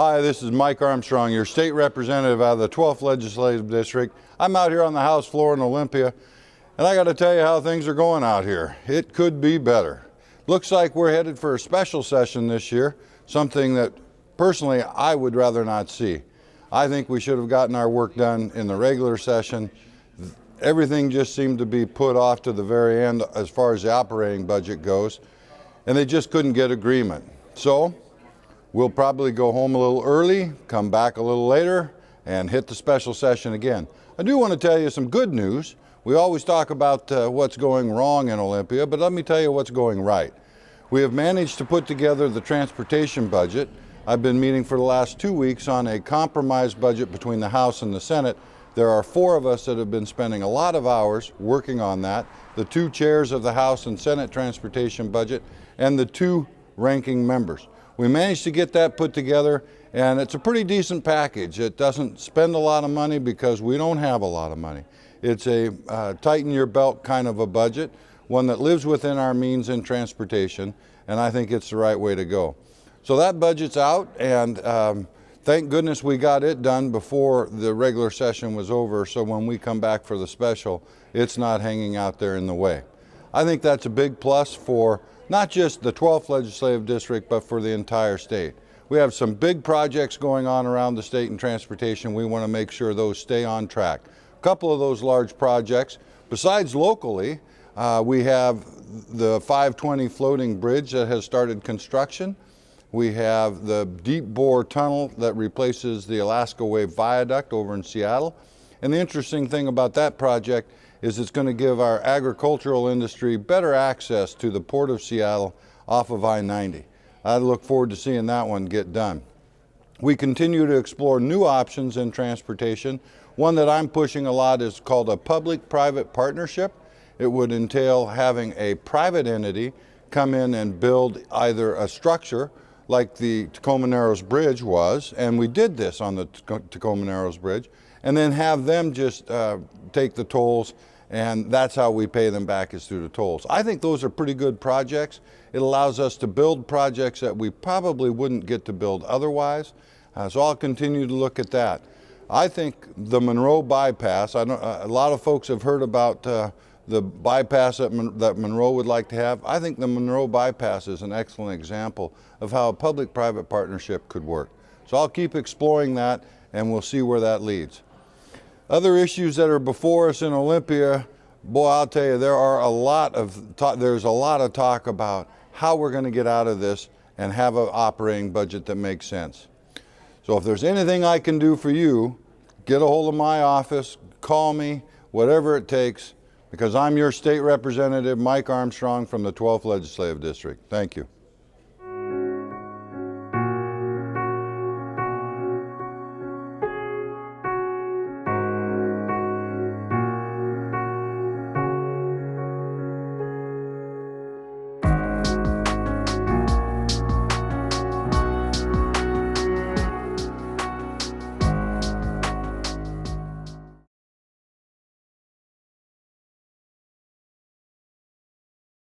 Hi, this is Mike Armstrong, your state representative out of the 12th Legislative District. I'm out here on the House floor in Olympia, and I got to tell you how things are going out here. It could be better. Looks like we're headed for a special session this year, something that personally I would rather not see. I think we should have gotten our work done in the regular session. Everything just seemed to be put off to the very end as far as the operating budget goes, and they just couldn't get agreement. So we'll probably go home a little early, come back a little later, and hit the special session again. I do want to tell you some good news. We always talk about what's going wrong in Olympia, but let me tell you what's going right. We have managed to put together the transportation budget. I've been meeting for the last 2 weeks on a compromise budget between the House and the Senate. There are 4 of us that have been spending a lot of hours working on that, the 2 chairs of the House and Senate transportation budget, and the 2 ranking members. We managed to get that put together, and it's a pretty decent package. It doesn't spend a lot of money because we don't have a lot of money. It's a tighten your belt kind of a budget, one that lives within our means in transportation, and I think it's the right way to go. So that budget's out, and thank goodness we got it done before the regular session was over, so when we come back for the special, it's not hanging out there in the way. I think that's a big plus for not just the 12th Legislative District, but for the entire state. We have some big projects going on around the state in transportation. We want to make sure those stay on track. A couple of those large projects, besides locally, we have the 520 floating bridge that has started construction. We have the deep bore tunnel that replaces the Alaska Way viaduct over in Seattle. And the interesting thing about that project is it's going to give our agricultural industry better access to the Port of Seattle off of I-90. I look forward to seeing that one get done. We continue to explore new options in transportation. One that I'm pushing a lot is called a public-private partnership. It would entail having a private entity come in and build either a structure like the Tacoma Narrows Bridge was, and we did this on the Tacoma Narrows Bridge, and then have them just take the tolls, and that's how we pay them back, is through the tolls. I think those are pretty good projects. It allows us to build projects that we probably wouldn't get to build otherwise, so I'll continue to look at that. I think the Monroe bypass, a lot of folks have heard about the bypass that Monroe would like to have. I think the Monroe bypass is an excellent example of how a public-private partnership could work. So I'll keep exploring that, and we'll see where that leads. Other issues that are before us in Olympia, boy, I'll tell you, there's a lot of talk about how we're going to get out of this and have an operating budget that makes sense. So if there's anything I can do for you, get a hold of my office, call me, whatever it takes, because I'm your state representative, Mike Armstrong from the 12th Legislative District. Thank you.